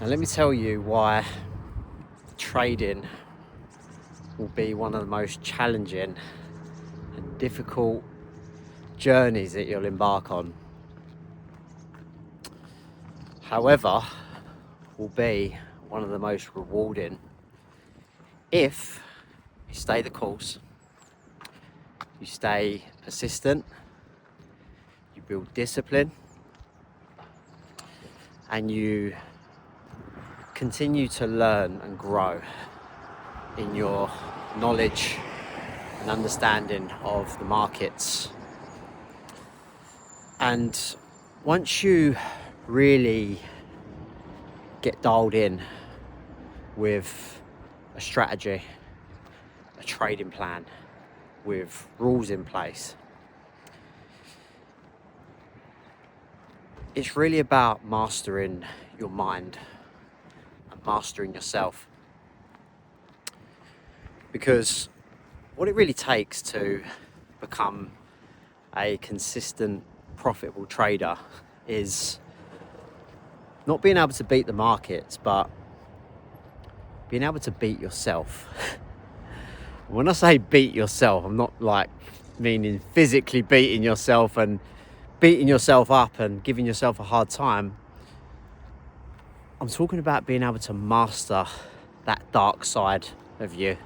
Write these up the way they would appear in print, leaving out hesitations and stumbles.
Now let me tell you why trading will be one of the most challenging and difficult journeys that you'll embark on. However, will be one of the most rewarding if you stay the course, you stay persistent, you build discipline, and you continue to learn and grow in your knowledge and understanding of the markets. And once you really get dialed in with a strategy, a trading plan, with rules in place, it's really about mastering your mind and mastering yourself. Because what it really takes to become a consistent, profitable trader is not being able to beat the markets, but being able to beat yourself. When I say beat yourself, I'm not like meaning physically beating yourself and beating yourself up and giving yourself a hard time. I'm talking about being able to master that dark side of you,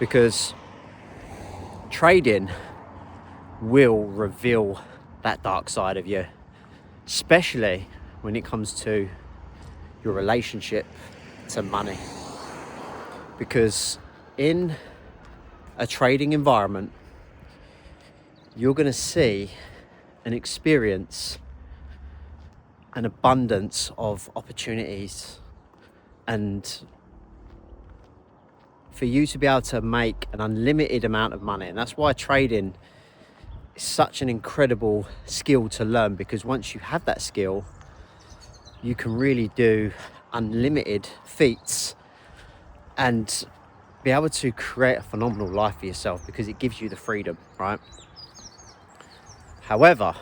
because trading will reveal that dark side of you, especially when it comes to your relationship to money. Because in a trading environment, you're going to see and experience an abundance of opportunities, and for you to be able to make an unlimited amount of money. And that's why trading is such an incredible skill to learn, because once you have that skill, you can really do unlimited feats and be able to create a phenomenal life for yourself, because it gives you the freedom, right? However,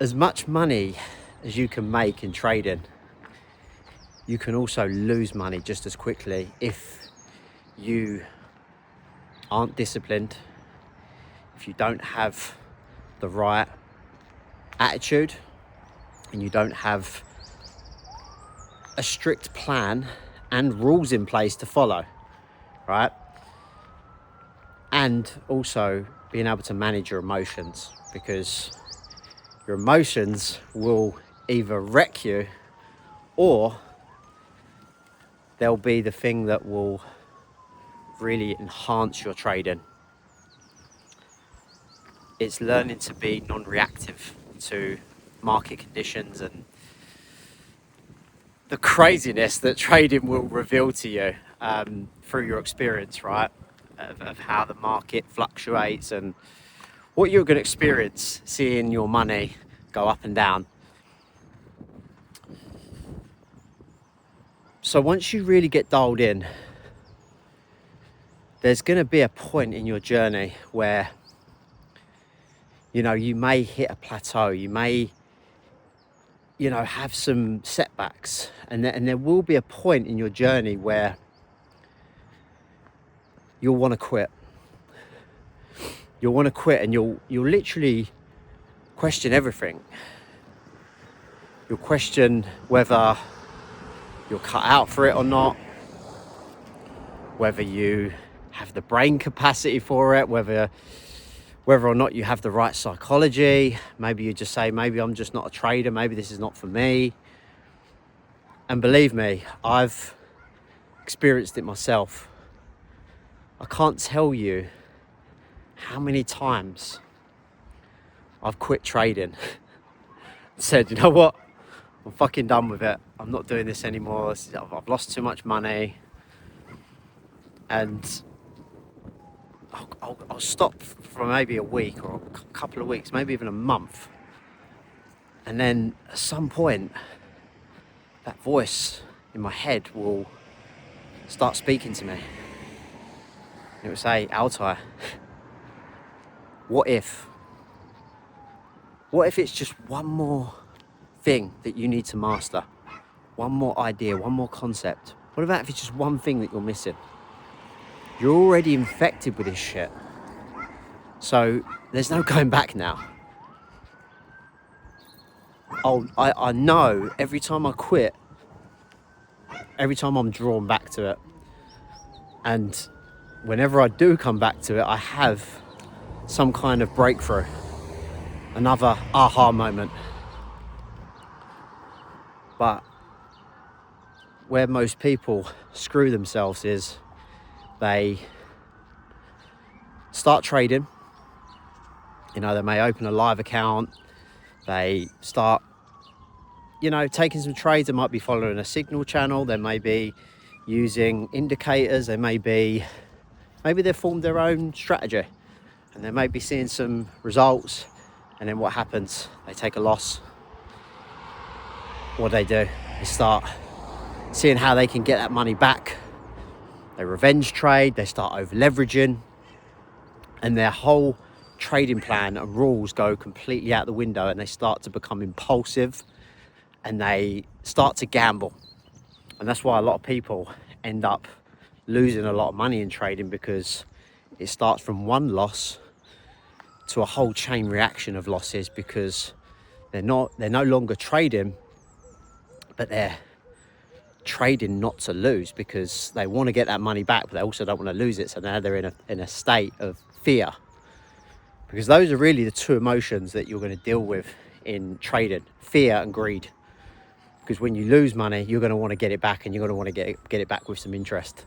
as much money as you can make in trading, you can also lose money just as quickly if you aren't disciplined, if you don't have the right attitude, and you don't have a strict plan and rules in place to follow, right? And also being able to manage your emotions, because your emotions will either wreck you or they'll be the thing that will really enhance your trading. It's learning to be non-reactive to market conditions and the craziness that trading will reveal to you through your experience, right? Of how the market fluctuates and what you're going to experience seeing your money go up and down. So once you really get dialed in, there's going to be a point in your journey where, you know, you may hit a plateau, you may, you know, have some setbacks, and there will be a point in your journey where you'll want to quit. You'll want to quit, and you'll literally question everything. You'll question whether you're cut out for it or not, whether you have the brain capacity for it, whether or not you have the right psychology. Maybe you just say, maybe I'm just not a trader, maybe this is not for me. And believe me, I've experienced it myself. I can't tell you how many times I've quit trading. Said, you know what, I'm fucking done with it. I'm not doing this anymore. I've lost too much money. And I'll stop for maybe a week or a couple of weeks, maybe even a month. And then at some point, that voice in my head will start speaking to me. And it will say, Altai, what if? What if it's just one more thing that you need to master. One more idea, one more concept. What about if it's just one thing that you're missing? You're already infected with this shit. So there's no going back now. I know every time I quit, every time I'm drawn back to it. And whenever I do come back to it, I have some kind of breakthrough, another aha moment. But where most people screw themselves is they start trading. You know, they may open a live account, they start, you know, taking some trades. They might be following a signal channel, they may be using indicators, maybe they've formed their own strategy and they may be seeing some results, and then what happens? They take a loss. What do? They start seeing how they can get that money back. They revenge trade, they start over leveraging, and their whole trading plan and rules go completely out the window, and they start to become impulsive and they start to gamble. And that's why a lot of people end up losing a lot of money in trading, because it starts from one loss to a whole chain reaction of losses, because they're no longer trading, but they're trading not to lose, because they want to get that money back, but they also don't want to lose it. So now they're in a state of fear, because those are really the two emotions that you're going to deal with in trading: fear and greed. Because when you lose money, you're going to want to get it back, and you're going to want to get it back with some interest.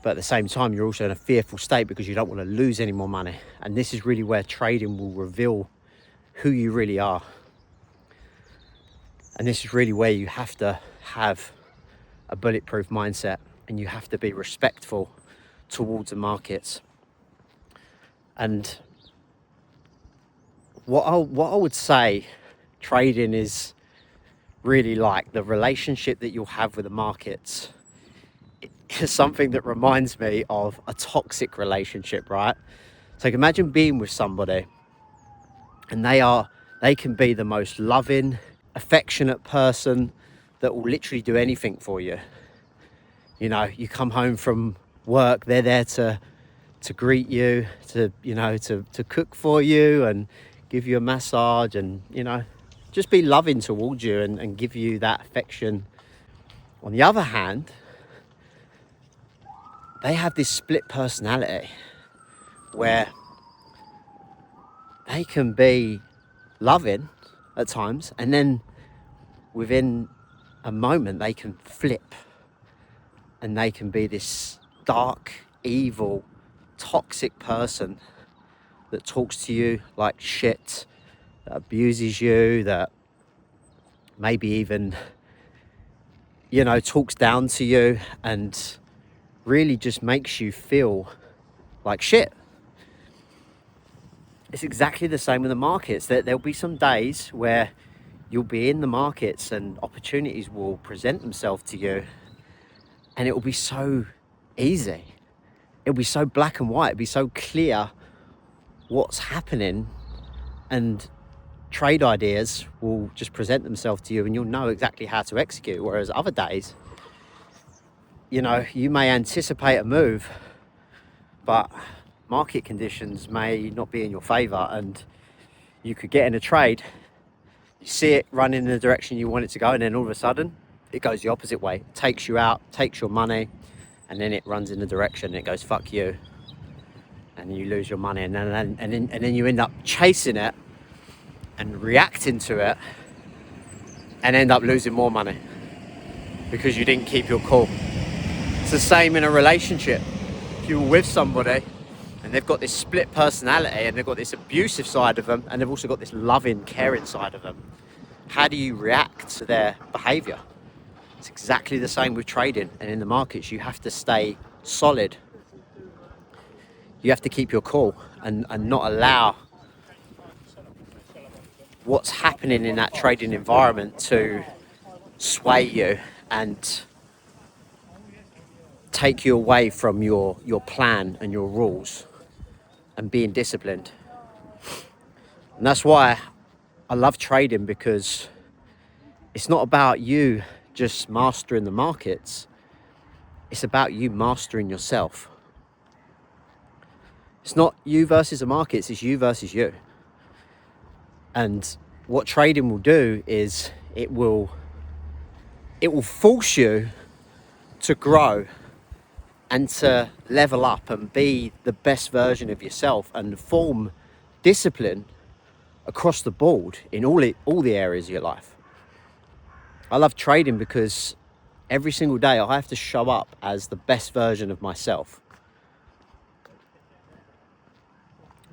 But at the same time, you're also in a fearful state because you don't want to lose any more money. And this is really where trading will reveal who you really are. And this is really where you have to have a bulletproof mindset, and you have to be respectful towards the markets. And what I would say trading is really like, the relationship that you'll have with the markets is something that reminds me of a toxic relationship, right? So imagine being with somebody and they can be the most loving, affectionate person that will literally do anything for you. You know, you come home from work, they're there to greet you, to cook for you and give you a massage, and, you know, just be loving towards you and give you that affection. On the other hand, they have this split personality where they can be loving at times, and then within a moment they can flip and they can be this dark, evil, toxic person that talks to you like shit, that abuses you, that maybe even, you know, talks down to you and really just makes you feel like shit. It's exactly the same with the markets. There'll be some days where you'll be in the markets and opportunities will present themselves to you, and it will be so easy. It'll be so black and white. It'll be so clear what's happening, and trade ideas will just present themselves to you and you'll know exactly how to execute. Whereas other days, you know, you may anticipate a move, but market conditions may not be in your favor, and you could get in a trade, you see it running in the direction you want it to go, and then all of a sudden it goes the opposite way. It takes you out, takes your money, and then it runs in the direction and it goes fuck you, and you lose your money, and then you end up chasing it and reacting to it and end up losing more money because you didn't keep your cool. It's the same in a relationship. If you're with somebody and they've got this split personality and they've got this abusive side of them and they've also got this loving, caring side of them, how do you react to their behavior? It's exactly the same with trading and in the markets. You have to stay solid. You have to keep your cool and not allow what's happening in that trading environment to sway you and take you away from your plan and your rules and being disciplined. And that's why I love trading, because it's not about you just mastering the markets. It's about you mastering yourself. It's not you versus the markets, it's you versus you. And what trading will do is it will force you to grow and to level up and be the best version of yourself and form discipline across the board in all the areas of your life. I love trading because every single day I have to show up as the best version of myself.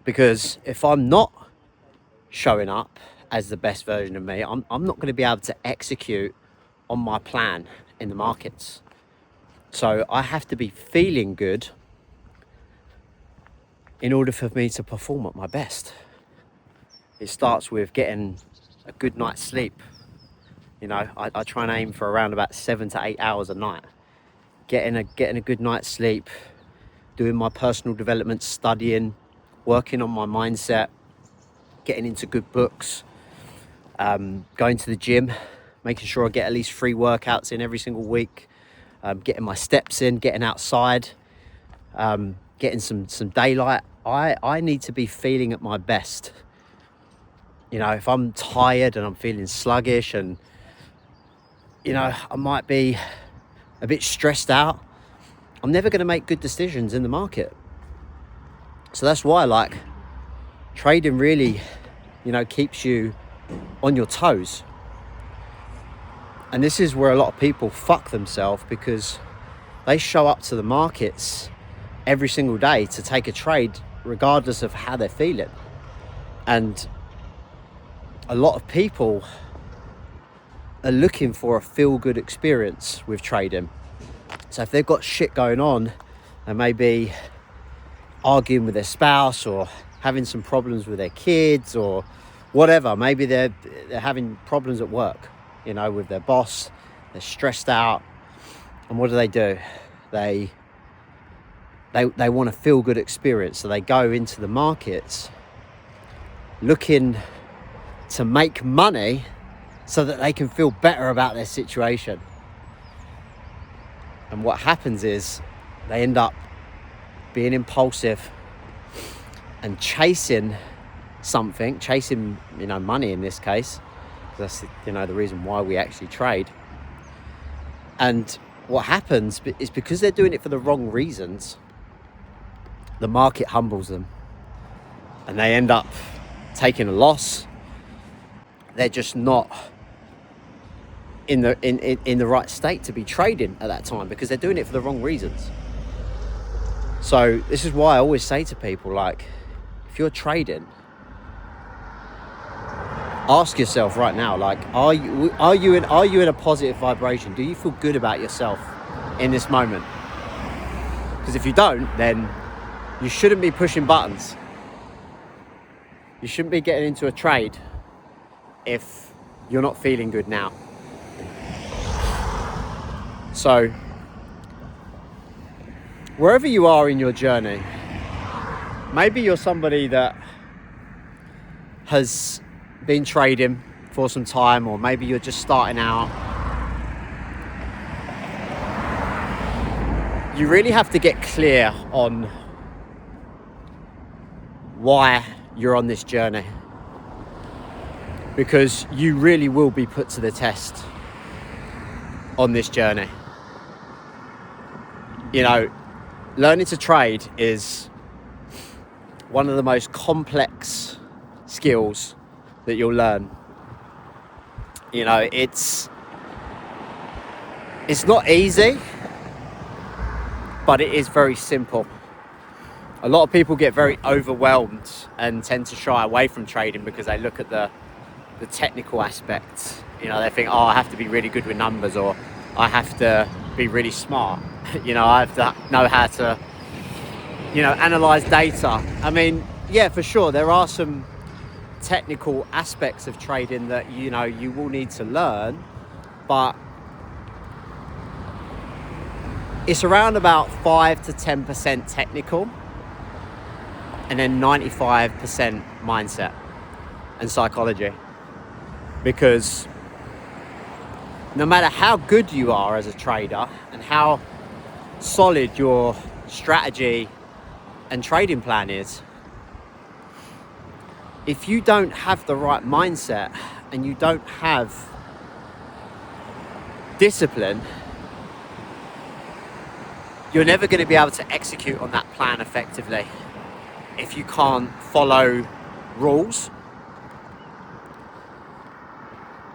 Because if I'm not showing up as the best version of me, I'm not going to be able to execute on my plan in the markets. So I have to be feeling good in order for me to perform at my best. It starts with getting a good night's sleep. You know, I try and aim for around about 7 to 8 hours a night. Getting a good night's sleep, doing my personal development, studying, working on my mindset, getting into good books, going to the gym, making sure I get at least 3 workouts in every single week, getting my steps in, getting outside, getting some daylight. I need to be feeling at my best. You know, if I'm tired and I'm feeling sluggish and, you know, I might be a bit stressed out, I'm never going to make good decisions in the market. So that's why, like, trading really, you know, keeps you on your toes. And this is where a lot of people fuck themselves, because they show up to the markets every single day to take a trade regardless of how they're feeling. And a lot of people are looking for a feel-good experience with trading. So if they've got shit going on and maybe arguing with their spouse or having some problems with their kids or whatever, maybe they're having problems at work, you know, with their boss, they're stressed out, and what do? They want a feel-good experience, so they go into the markets looking to make money so that they can feel better about their situation. And what happens is they end up being impulsive and chasing something, you know, money in this case. That's, you know, the reason why we actually trade. And what happens is, because they're doing it for the wrong reasons, the market humbles them and they end up taking a loss. They're just not in the right state to be trading at that time, because they're doing it for the wrong reasons. So this is why I always say to people, like, if you're trading, ask yourself right now, like, are you in a positive vibration? Do you feel good about yourself in this moment? Because if you don't, then you shouldn't be pushing buttons. You shouldn't be getting into a trade if you're not feeling good now. So wherever you are in your journey, maybe you're somebody that has been trading for some time, or maybe you're just starting out. You really have to get clear on why you're on this journey, because you really will be put to the test on this journey. You know, learning to trade is one of the most complex skills that you'll learn. You know, it's not easy, but it is very simple. A lot of people get very overwhelmed and tend to shy away from trading because they look at the technical aspects. You know, they think, oh, I have to be really good with numbers, or I have to be really smart. You know, I have to know how to, you know, analyze data. I mean, yeah, for sure, there are some technical aspects of trading that, you know, you will need to learn, but it's around about 5 to 10% technical, and then 95% mindset and psychology. Because no matter how good you are as a trader and how solid your strategy and trading plan is, if you don't have the right mindset and you don't have discipline, you're never going to be able to execute on that plan effectively if you can't follow rules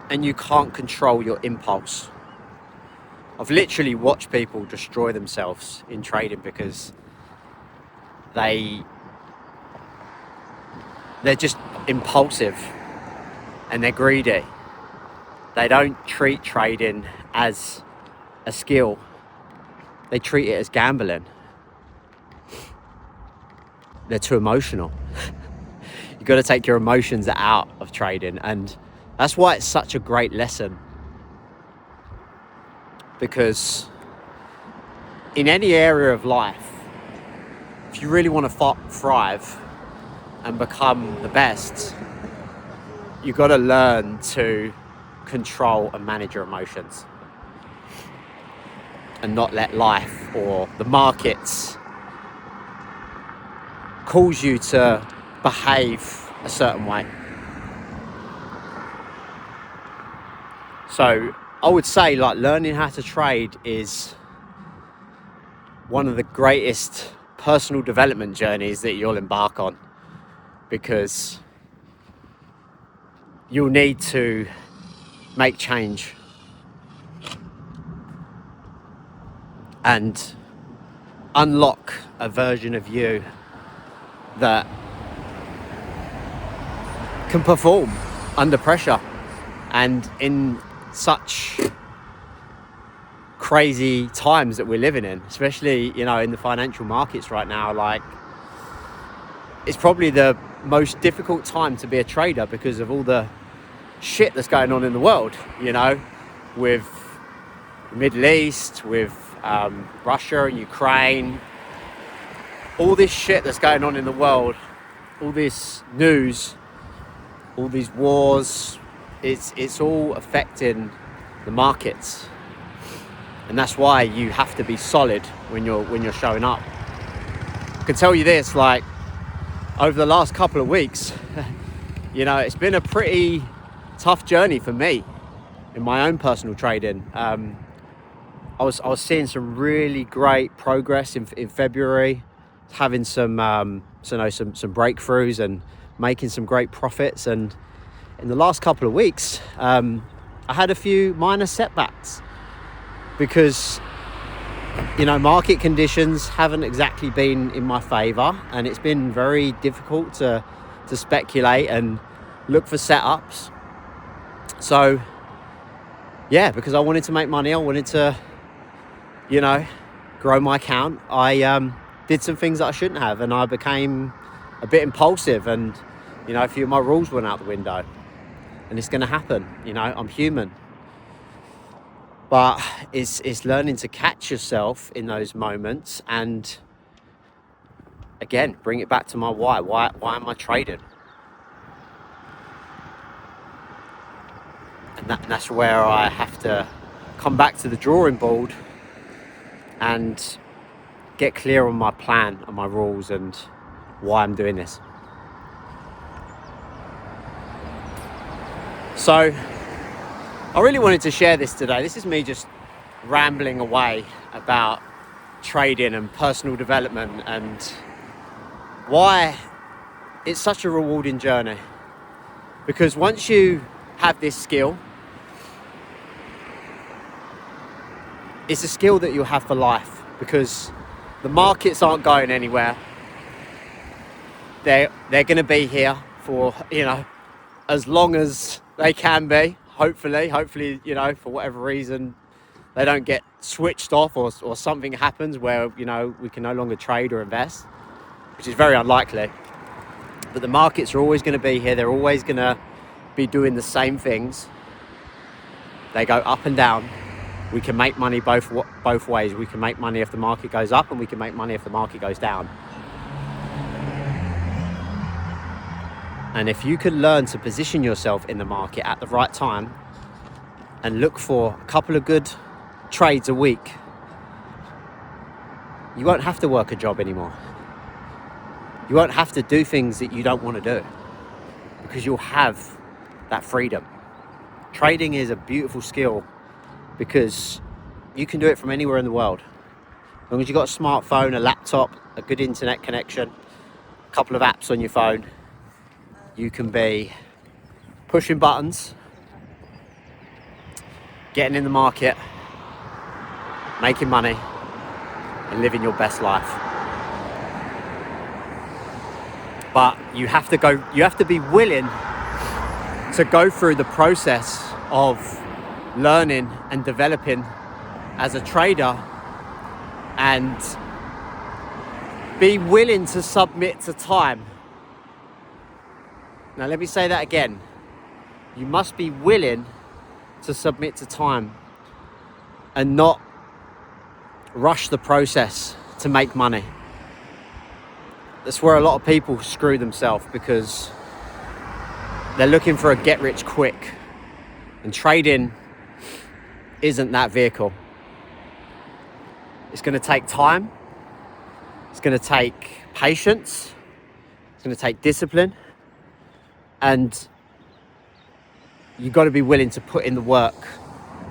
and you can't control your impulse. I've literally watched people destroy themselves in trading because they're just impulsive and they're greedy. They don't treat trading as a skill. They treat it as gambling. They're too emotional. You've got to take your emotions out of trading, and that's why it's such a great lesson. Because in any area of life, if you really want to thrive and become the best, you've got to learn to control and manage your emotions and not let life or the markets cause you to behave a certain way. So I would say, like, learning how to trade is one of the greatest personal development journeys that you'll embark on, because you'll need to make change and unlock a version of you that can perform under pressure. And in such crazy times that we're living in, especially, you know, in the financial markets right now, like, it's probably the most difficult time to be a trader because of all the shit that's going on in the world, you know, with the Middle East, with Russia and Ukraine, all this shit that's going on in the world, all this news, all these wars, it's all affecting the markets. And that's why you have to be solid when you're showing up. I can tell you this, like, over the last couple of weeks, you know, it's been a pretty tough journey for me in my own personal trading. I was seeing some really great progress in February, having some breakthroughs and making some great profits. And in the last couple of weeks, I had a few minor setbacks because, you know, market conditions haven't exactly been in my favor, and it's been very difficult to speculate and look for setups. So yeah, because I wanted to make money, I wanted to, you know, grow my account, I did some things that I shouldn't have, and I became a bit impulsive, and, you know, a few of my rules went out the window. And it's going to happen, you know, I'm human. But it's learning to catch yourself in those moments and, again, bring it back to my why. Why am I trading? And that's where I have to come back to the drawing board and get clear on my plan and my rules and why I'm doing this. So I really wanted to share this today. This is me just rambling away about trading and personal development and why it's such a rewarding journey. Because once you have this skill, it's a skill that you'll have for life, because the markets aren't going anywhere. They're going to be here for, you know, as long as they can be. Hopefully, you know, for whatever reason, they don't get switched off or something happens where, you know, we can no longer trade or invest, which is very unlikely. But the markets are always going to be here. They're always going to be doing the same things. They go up and down. We can make money both ways. We can make money if the market goes up, and we can make money if the market goes down. And if you can learn to position yourself in the market at the right time and look for a couple of good trades a week, you won't have to work a job anymore. You won't have to do things that you don't want to do, because you'll have that freedom. Trading is a beautiful skill because you can do it from anywhere in the world. As long as you've got a smartphone, a laptop, a good internet connection, a couple of apps on your phone, you can be pushing buttons, getting in the market, making money, and living your best life. But you have to be willing to go through the process of learning and developing as a trader, and be willing to submit to time. Now let me say that again. You must be willing to submit to time and not rush the process to make money. That's where a lot of people screw themselves, because they're looking for a get rich quick, and trading isn't that vehicle. It's going to take time, it's going to take patience, it's going to take discipline, and you've got to be willing to put in the work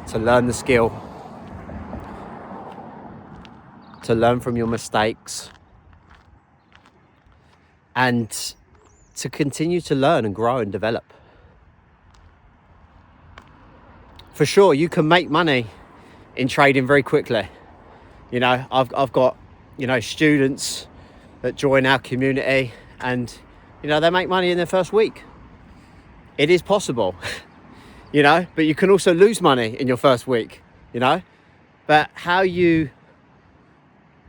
to learn the skill, to learn from your mistakes, and to continue to learn and grow and develop. For sure, you can make money in trading very quickly. You know, I've got, you know, students that join our community, and, you know, they make money in their first week. It is possible, you know, but you can also lose money in your first week, you know. But how you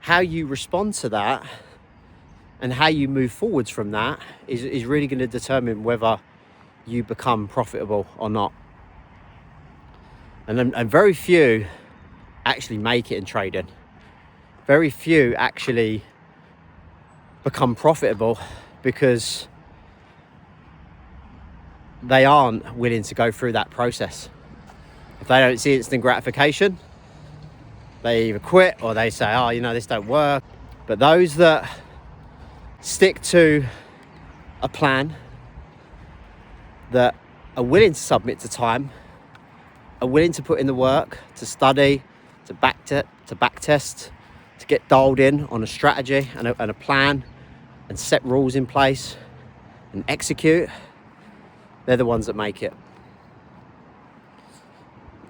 respond to that and how you move forwards from that is really going to determine whether you become profitable or not. And very few actually make it in trading. Very few actually become profitable because they aren't willing to go through that process. If they don't see instant gratification, they either quit or they say, oh, you know, this don't work. But those that stick to a plan, that are willing to submit to time, are willing to put in the work, to study, to back test, to get dialed in on a strategy and a plan, and set rules in place and execute, they're the ones that make it.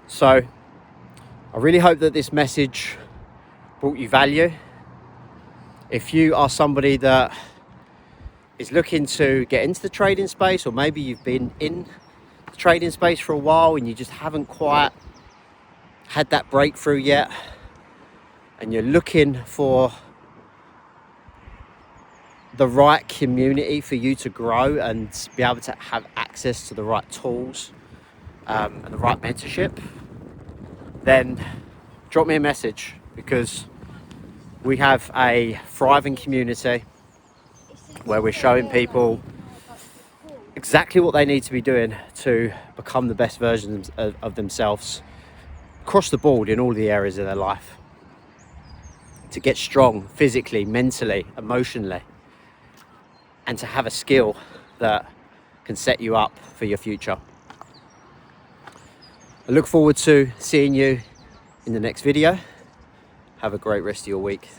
So I really hope that this message brought you value. If you are somebody that is looking to get into the trading space, or maybe you've been in the trading space for a while and you just haven't quite had that breakthrough yet, and you're looking for the right community for you to grow and be able to have access to the right tools and the right mentorship, then drop me a message, because we have a thriving community where we're showing people exactly what they need to be doing to become the best versions of themselves across the board in all the areas of their life, to get strong physically, mentally, emotionally, and to have a skill that can set you up for your future. I look forward to seeing you in the next video. Have a great rest of your week.